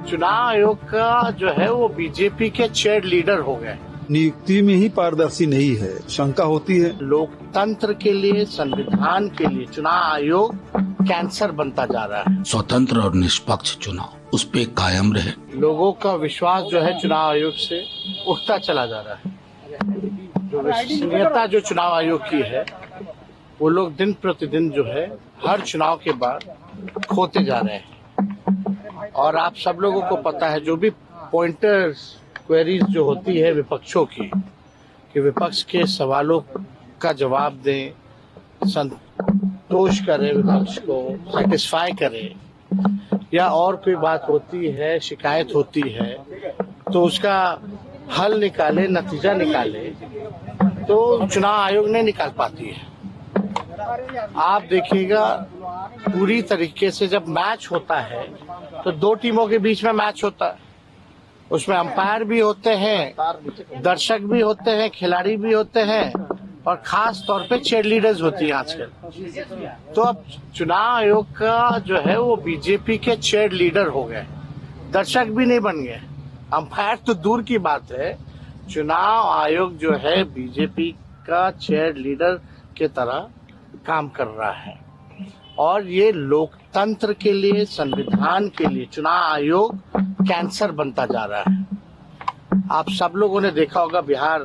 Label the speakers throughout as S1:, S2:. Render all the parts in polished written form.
S1: चुनाव आयोग का जो है वो बीजेपी के चेयर लीडर हो गए।
S2: नियुक्ति में ही पारदर्शी नहीं है, शंका होती है।
S1: लोकतंत्र के लिए, संविधान के लिए चुनाव आयोग कैंसर बनता जा रहा है।
S3: स्वतंत्र और निष्पक्ष चुनाव उस पे कायम रहे।
S1: लोगों का विश्वास जो है चुनाव आयोग से उठता चला जा रहा है। जो विश्वसनीयता जो चुनाव आयोग की है वो लोग दिन प्रतिदिन जो है हर चुनाव के बाद खोते जा रहे हैं। और आप सब लोगों को पता है जो भी पॉइंटर्स क्वेरीज जो होती है विपक्षों की, कि विपक्ष के सवालों का जवाब दें, संतोष करें, विपक्ष को सेटिस्फाई करें, या और कोई बात होती है, शिकायत होती है तो उसका हल निकाले, नतीजा निकाले, तो चुनाव आयोग नहीं निकाल पाती है। आप देखिएगा पूरी तरीके से जब मैच होता है तो दो टीमों के बीच में मैच होता है, उसमें अंपायर भी होते हैं, दर्शक भी होते हैं, खिलाड़ी भी होते हैं, और खास तौर पे चीयर लीडर्स होती है आजकल। तो अब चुनाव आयोग का जो है वो बीजेपी के चीयर लीडर हो गए, दर्शक भी नहीं बन गए। अंपायर तो दूर की बात है, चुनाव आयोग जो है बीजेपी का चीयर लीडर के तरह काम कर रहा है। और ये लोकतंत्र के लिए, संविधान के लिए चुनाव आयोग कैंसर बनता जा रहा है। आप सब लोगों ने देखा होगा बिहार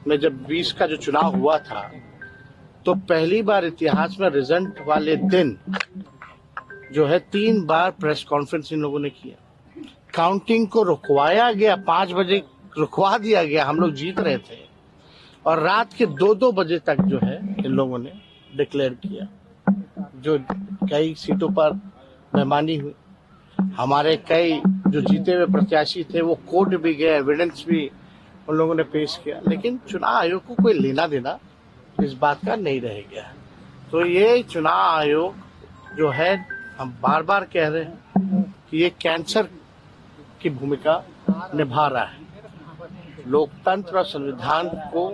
S1: में जब 20 का जो चुनाव हुआ था तो पहली बार इतिहास में रिजल्ट वाले दिन जो है 3 बार प्रेस कॉन्फ्रेंस इन लोगों ने किया। काउंटिंग को रुकवाया गया, 5 बजे रुकवा दिया गया, हम लोग जीत रहे थे, और रात के 2-2 बजे तक जो है इन लोगों ने डिक्लेयर किया। जो कई सीटों पर बेईमानी हुई, हमारे कई जो जीते हुए प्रत्याशी थे वो कोर्ट भी गए, एविडेंस भी उन लोगों ने पेश किया, लेकिन चुनाव आयोग को कोई लेना देना इस बात का नहीं रह गया। तो ये चुनाव आयोग जो है, हम बार बार कह रहे हैं कि ये कैंसर की भूमिका निभा रहा है। लोकतंत्र और संविधान को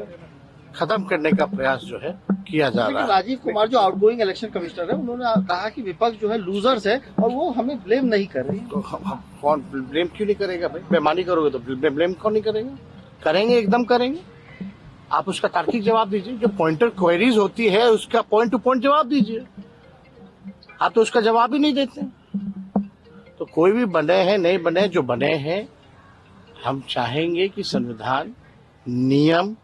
S1: खत्म करने का प्रयास जो है किया जा रहा है।
S4: राजीव कुमार जो आउटगोइंग इलेक्शन कमिश्नर है, उन्होंने कहा कि विपक्ष जो है लूजर्स है और वो हमें ब्लेम नहीं कर रही।
S1: तो हम कौन ब्लेम क्यों नहीं करेगा भाई? बेईमानी करोगे तो ब्लेम कौन नहीं करेगा? करेंगे, एकदम करेंगे। आप उसका तार्किक जवाब दीजिए। जो पॉइंटर क्वेरीज होती है उसका पॉइंट टू पॉइंट जवाब दीजिए। आप तो उसका जवाब ही नहीं देते। तो कोई भी बने हैं नहीं बने, जो बने हैं, हम चाहेंगे कि संविधान, नियम,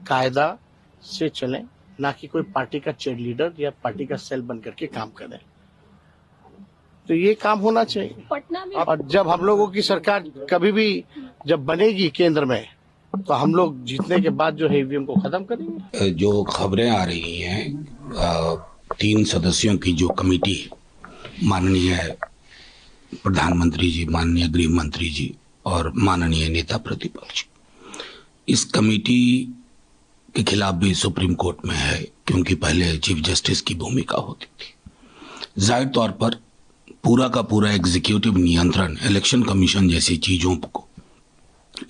S1: कायदा से चलें, ना कि कोई पार्टी का चीयर लीडर या पार्टी का सेल बन करके काम करें। तो ये काम होना चाहिए।
S5: पटना में
S1: और जब हम लोगों की सरकार कभी भी जब बनेगी केंद्र में, तो हम लोग जीतने के बाद जो है ईवीएम को खत्म करेंगे।
S3: जो खबरें आ रही हैं 3 सदस्यों की जो कमेटी, माननीय प्रधानमंत्री जी, माननीय गृह मंत्री जी और माननीय नेता प्रतिपक्ष, इस कमेटी के खिलाफ भी सुप्रीम कोर्ट में है, क्योंकि पहले चीफ जस्टिस की भूमिका होती थी। जाहिर तौर पर पूरा का पूरा एग्जीक्यूटिव नियंत्रण इलेक्शन कमीशन जैसी चीजों को,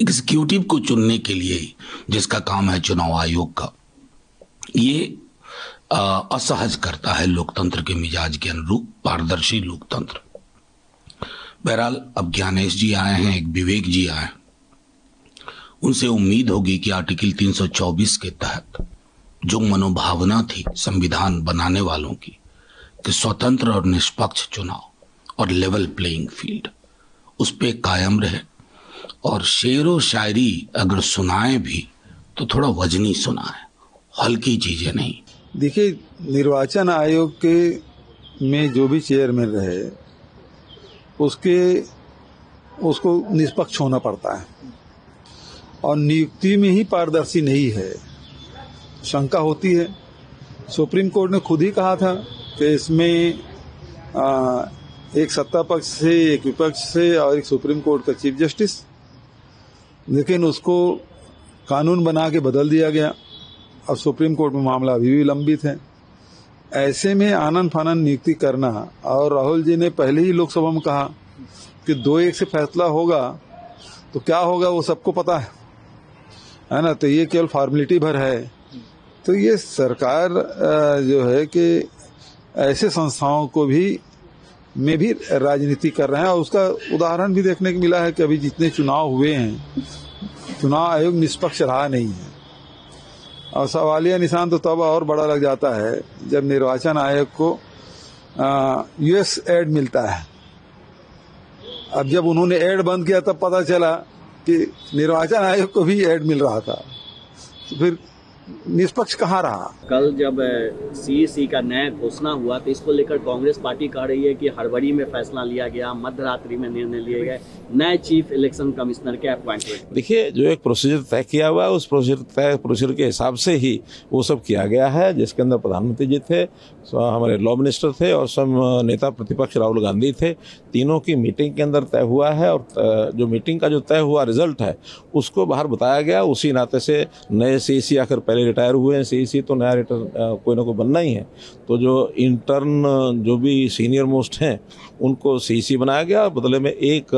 S3: एग्जीक्यूटिव को चुनने के लिए जिसका काम है चुनाव आयोग का, ये असहज करता है लोकतंत्र के मिजाज के अनुरूप पारदर्शी लोकतंत्र। बहरहाल अब ज्ञानेश जी आए हैं, एक विवेक जी आए हैं, उनसे उम्मीद होगी कि आर्टिकल 324 के तहत जो मनोभावना थी संविधान बनाने वालों की कि स्वतंत्र और निष्पक्ष चुनाव और लेवल प्लेइंग फील्ड, उस पे कायम रहे। और शेर व शायरी अगर सुनाए भी तो थोड़ा वजनी सुनाए, हल्की चीजें नहीं।
S2: देखिए, निर्वाचन आयोग के में जो भी चेयरमैन रहे उसको निष्पक्ष होना पड़ता है, और नियुक्ति में ही पारदर्शी नहीं है, शंका होती है। सुप्रीम कोर्ट ने खुद ही कहा था कि इसमें एक सत्ता पक्ष से, एक विपक्ष से और एक सुप्रीम कोर्ट का चीफ जस्टिस, लेकिन उसको कानून बना के बदल दिया गया और सुप्रीम कोर्ट में मामला अभी भी लंबित है। ऐसे में आनन फानन नियुक्ति करना, और राहुल जी ने पहले ही लोकसभा में कहा कि 2-1 से फैसला होगा, तो क्या होगा वो सबको पता है ना। तो ये केवल फॉर्मेलिटी भर है। तो ये सरकार जो है कि ऐसे संस्थाओं को भी में भी राजनीति कर रहे हैं। और उसका उदाहरण भी देखने को मिला है कि अभी जितने चुनाव हुए हैं, चुनाव आयोग निष्पक्ष रहा नहीं है। और सवालिया निशान तो तब और बड़ा लग जाता है जब निर्वाचन आयोग को यूएस एड मिलता है। अब जब उन्होंने एड बंद किया तब पता चला कि निर्वाचन आयोग को भी एड मिल रहा था, तो फिर निष्पक्ष कहाँ रहा।
S5: कल जब सीईसी का नया घोषणा हुआ तो इसको लेकर कांग्रेस पार्टी कह रही है कि हड़बड़ी में फैसला लिया गया, मध्यरात्रि में निर्णय लिए गए, नए चीफ इलेक्शन कमिश्नर के अपॉइंटमेंट।
S6: देखिए, जो एक प्रोसीजर तय किया हुआ है उस प्रोसीजर के हिसाब से ही वो सब किया गया है, जिसके अंदर प्रधानमंत्री जी थे, हमारे लॉ मिनिस्टर थे और सब नेता प्रतिपक्ष राहुल गांधी थे। तीनों की मीटिंग के अंदर तय हुआ है और जो मीटिंग का जो तय हुआ रिजल्ट है उसको बाहर बताया गया। उसी नाते से नए सीईसी आकर पहले रिटायर हुए हैं, सीईसी तो नया कोई ना कोई बनना ही है, तो जो इंटर्न जो भी सीनियर मोस्ट हैं उनको सीईसी बनाया गया। बदले में एक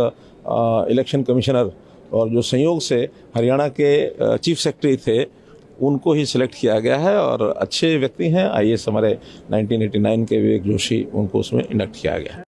S6: इलेक्शन कमिश्नर और जो संयोग से हरियाणा के चीफ सेक्रेटरी थे उनको ही सिलेक्ट किया गया है और अच्छे व्यक्ति हैं। आईएएस हमारे 1989 के विवेक जोशी, उनको उसमें इंडक्ट किया गया है।